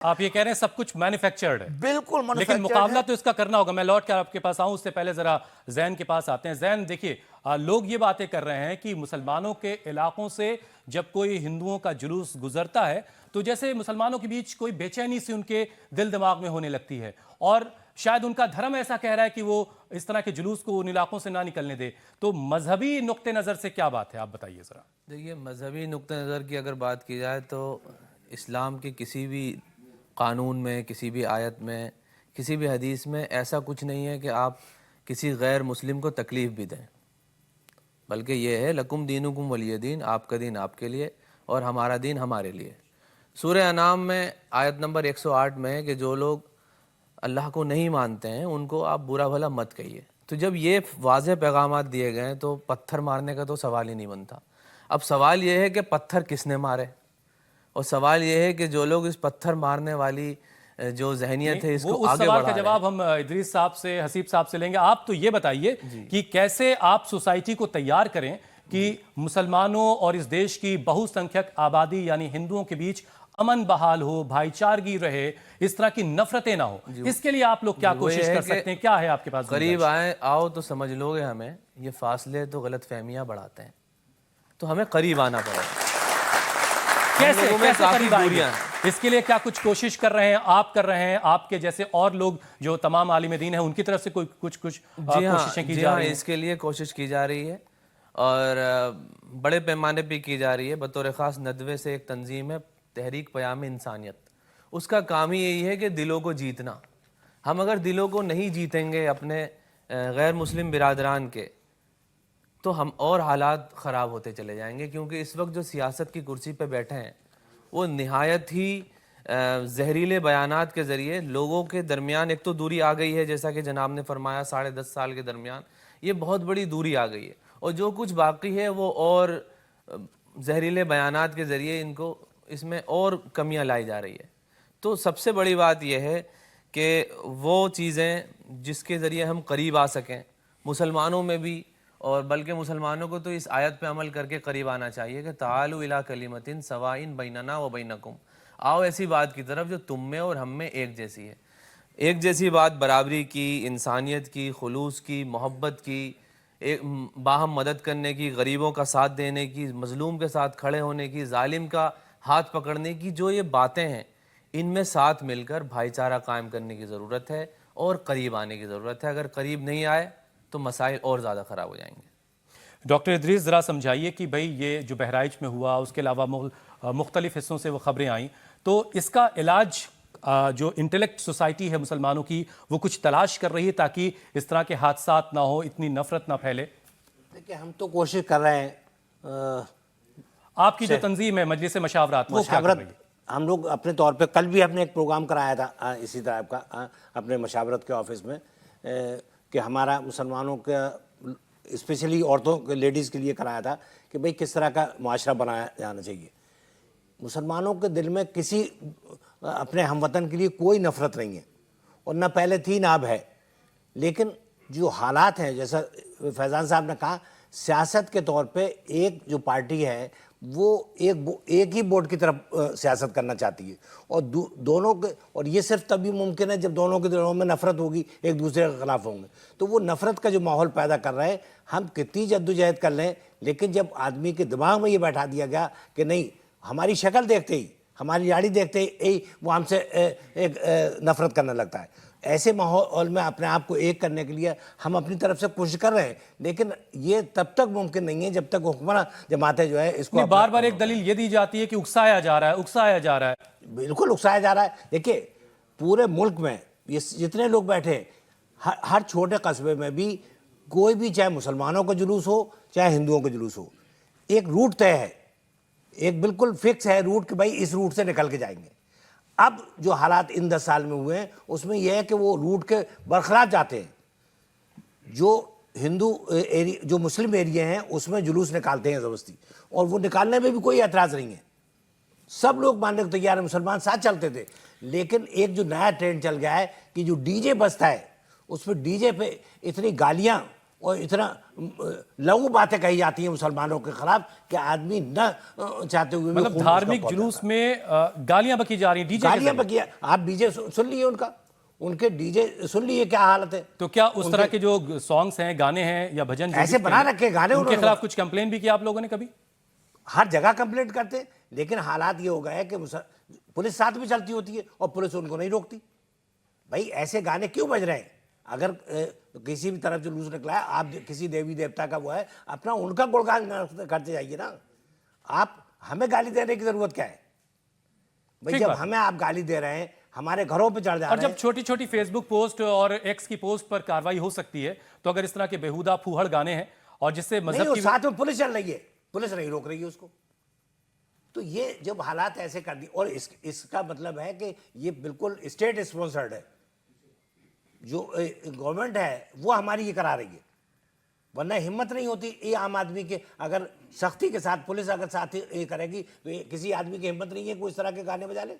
آپ یہ کہہ رہے ہیں سب کچھ مینوفیکچرڈ ہے، بالکل لیکن مقابلہ تو اس کا کرنا ہوگا۔ میں لوٹ کر آپ کے پاس آؤں، اس سے پہلے ذرا زین کے پاس آتے ہیں۔ زین دیکھیے، لوگ یہ باتیں کر رہے ہیں کہ مسلمانوں کے علاقوں سے جب کوئی ہندوؤں کا جلوس گزرتا ہے تو جیسے مسلمانوں کے بیچ کوئی بے چینی سی ان کے دل دماغ میں ہونے لگتی ہے، اور شاید ان کا دھرم ایسا کہہ رہا ہے کہ وہ اس طرح کے جلوس کو ان علاقوں سے نہ نکلنے دے۔ تو مذہبی نقطہ نظر سے کیا بات ہے، آپ بتائیے ذرا۔ دیکھیے، مذہبی نقطہ نظر کی اگر بات کی جائے تو اسلام کے کسی بھی قانون میں، کسی بھی آیت میں، کسی بھی حدیث میں ایسا کچھ نہیں ہے کہ آپ کسی غیر مسلم کو تکلیف بھی دیں، بلکہ یہ ہے لکم دینکم ولی دین، آپ کا دین آپ کے لیے اور ہمارا دین ہمارے لیے۔ سورہ انعام میں آیت نمبر 108 میں ہے کہ جو لوگ اللہ کو نہیں مانتے ہیں ان کو آپ برا بھلا مت کہیے۔ تو جب یہ واضح پیغامات دیے گئے ہیں تو پتھر مارنے کا تو سوال ہی نہیں بنتا۔ اب سوال یہ ہے کہ پتھر کس نے مارے، اور سوال یہ ہے کہ جو لوگ اس پتھر مارنے والی جو ذہنیت ہے اس کو اس آگے سوال بڑھا کا رہے ہیں۔ جواب ہم ادریس صاحب سے، حسیب صاحب سے لیں گے۔ آپ تو یہ بتائیے کہ کیسے آپ سوسائٹی کو تیار کریں کہ مسلمانوں اور اس دیش کی بہو سنکھیک آبادی یعنی ہندوؤں کے بیچ امن بحال ہو، بھائی چارگی رہے، اس طرح کی نفرتیں نہ ہو۔ اس کے لیے آپ لوگ کیا کوشش کر سکتے ہیں، کیا ہے آپ کے پاس؟ قریب آؤ تو سمجھ لو گے ہمیں، یہ فاصلے تو غلط فہمیاں بڑھاتے ہیں، تو ہمیں قریب آنا پڑے گا۔ کیسے قریب آئیں گے؟ اس کے لیے کیا کچھ کوشش کر رہے ہیں، آپ کر رہے ہیں، آپ کے جیسے اور لوگ جو تمام عالم دین ہیں ان کی طرف سے کچھ کوششیں کی جا رہی ہیں؟ اس کے لیے کوشش کی جا رہی ہے اور بڑے پیمانے پہ کی جا رہی ہے۔ بطور خاص ندوے سے ایک تنظیم ہے تحریک پیام انسانیت، اس کا کام ہی یہی ہے کہ دلوں کو جیتنا۔ ہم اگر دلوں کو نہیں جیتیں گے اپنے غیر مسلم برادران کے تو ہم اور حالات خراب ہوتے چلے جائیں گے، کیونکہ اس وقت جو سیاست کی کرسی پہ بیٹھے ہیں وہ نہایت ہی زہریلے بیانات کے ذریعے لوگوں کے درمیان ایک تو دوری آ گئی ہے، جیسا کہ جناب نے فرمایا 10.5 سال کے درمیان یہ بہت بڑی دوری آ گئی ہے، اور جو کچھ باقی ہے وہ اور زہریلے بیانات کے ذریعے ان کو اس میں اور کمیاں لائی جا رہی ہے۔ تو سب سے بڑی بات یہ ہے کہ وہ چیزیں جس کے ذریعے ہم قریب آ سکیں مسلمانوں میں بھی، اور بلکہ مسلمانوں کو تو اس آیت پہ عمل کر کے قریب آنا چاہیے کہ تعالوا الی کلمۃ سواء بیننا و بینکم، آؤ ایسی بات کی طرف جو تم میں اور ہم میں ایک جیسی ہے۔ ایک جیسی بات برابری کی، انسانیت کی، خلوص کی، محبت کی، باہم مدد کرنے کی، غریبوں کا ساتھ دینے کی، مظلوم کے ساتھ کھڑے ہونے کی، ظالم کا ہاتھ پکڑنے کی، جو یہ باتیں ہیں ان میں ساتھ مل کر بھائی چارہ قائم کرنے کی ضرورت ہے اور قریب آنے کی ضرورت ہے۔ اگر قریب نہیں آئے تو مسائل اور زیادہ خراب ہو جائیں گے۔ ڈاکٹر ادریس ذرا سمجھائیے کہ بھئی یہ جو بہرائچ میں ہوا، اس کے علاوہ مختلف حصوں سے وہ خبریں آئیں، تو اس کا علاج جو انٹلیکٹ سوسائٹی ہے مسلمانوں کی وہ کچھ تلاش کر رہی ہے تاکہ اس طرح کے حادثات نہ ہو، اتنی نفرت نہ پھیلے؟ دیکھیں، ہم تو کوشش کر رہے ہیں۔ آپ کی جو تنظیم ہے مجلس مشاورات، وہ کیا کر رہی ہے؟ ہم لوگ اپنے طور پہ کل بھی ہم نے ایک پروگرام کرایا تھا اسی طرح کا اپنے مشاورت کے آفس میں، کہ ہمارا مسلمانوں کا اسپیشلی عورتوں کے لیڈیز کے لیے کرایا تھا کہ بھئی کس طرح کا معاشرہ بنایا جانا چاہیے۔ مسلمانوں کے دل میں کسی اپنے ہم وطن کے لیے کوئی نفرت نہیں ہے، اور نہ پہلے تھی نہ اب ہے، لیکن جو حالات ہیں جیسا فیضان صاحب نے کہا، سیاست کے طور پہ ایک جو پارٹی ہے وہ ایک ہی بورڈ کی طرف سیاست کرنا چاہتی ہے، اور دونوں کے، اور یہ صرف تبھی ممکن ہے جب دونوں کے دلوں میں نفرت ہوگی، ایک دوسرے کے خلاف ہوں گے۔ تو وہ نفرت کا جو ماحول پیدا کر رہے ہیں، ہم کتنی جدوجہد کر لیں، لیکن جب آدمی کے دماغ میں یہ بیٹھا دیا گیا کہ نہیں، ہماری شکل دیکھتے ہی، ہماری داڑھی دیکھتے ہی وہ ہم سے ایک نفرت کرنے لگتا ہے، ایسے ماحول میں اپنے آپ کو ایک کرنے کے لیے ہم اپنی طرف سے کوشش کر رہے ہیں، لیکن یہ تب تک ممکن نہیں ہے جب تک حکمراں جماعتیں جو ہے اس کو بار بار ایک دلیل یہ دی جاتی ہے کہ اکسایا جا رہا ہے۔ بالکل اکسایا جا رہا ہے۔ دیکھیں، پورے ملک میں یہ جتنے لوگ بیٹھے ہیں، ہر چھوٹے قصبے میں بھی کوئی بھی، چاہے مسلمانوں کا جلوس ہو چاہے ہندوؤں کا جلوس ہو، ایک روٹ طے ہے، ایک بالکل فکس ہے روٹ کہ بھائی اس روٹ سے نکل کے جائیں گے۔ اب جو حالات ان 10 سال میں ہوئے ہیں اس میں یہ ہے کہ وہ روٹ کے برخلاف جاتے ہیں، جو جو مسلم ایریا ہیں اس میں جلوس نکالتے ہیں زبردستی، اور وہ نکالنے میں بھی کوئی اعتراض نہیں ہے، سب لوگ ماننے کو تیار ہیں، مسلمان ساتھ چلتے تھے۔ لیکن ایک جو نیا ٹرینڈ چل گیا ہے کہ جو ڈی جے بجتا ہے اس پہ ڈی جے پہ اتنی گالیاں اور اتنا لغو باتیں کہی جاتی ہیں مسلمانوں کے خلاف کہ آدمی نہ چاہتے ہوئے بھی مطلب خون دھارمک اس کا جلوس میں گالیاں بکی جا رہی ہیں ڈی جے گالیاں بکیا. آپ ڈی جے سن لیے ان کے ڈی جے سن لیے کیا حالت ہے. تو کیا اس طرح کے جو سانگز ہیں گانے ہیں یا بھجن ایسے بنا رکھے گانے ان کے خلاف کچھ کمپلین بھی کیا آپ لوگوں نے کبھی؟ ہر جگہ کمپلینٹ کرتے, لیکن حالات یہ ہو گئے کہ پولیس ساتھ میں چلتی ہوتی ہے اور پولیس ان کو نہیں روکتی. بھائی ایسے گانے کیوں بج رہے ہیں؟ اگر کسی بھی طرف جلوس نکلا ہے, آپ کسی دیوی دیوتا کا وہ ہے, اپنا ان کا گڑگان کرتے جائیے نا. آپ ہمیں گالی دینے کی ضرورت کیا ہے بھائی؟ جب ہمیں آپ گالی دے رہے ہیں, ہمارے گھروں پہ چڑھ جا اور رہے جب چھوٹی چھوٹی فیس بک پوسٹ اور ایکس کی پوسٹ پر کاروائی ہو سکتی ہے, تو اگر اس طرح کے بیہودہ پھوہڑ گانے ہیں اور جس سے نہیں, مذہب وہ کی ساتھ میں پولیس چل رہی ہے, پولیس نہیں روک رہی ہے اس کو. تو یہ جب حالات ایسے کر دی, اور اس کا مطلب ہے کہ یہ بالکل اسٹیٹ اسپانسرڈ ہے, جو گورنمنٹ ہے وہ ہماری یہ کرا رہی ہے. ورنہ ہمت نہیں ہوتی یہ عام آدمی کے, اگر سختی کے ساتھ پولیس اگر ساتھ یہ کرے گی تو کسی آدمی کی ہمت نہیں ہے کوئی اس طرح کے گانے بجا لے.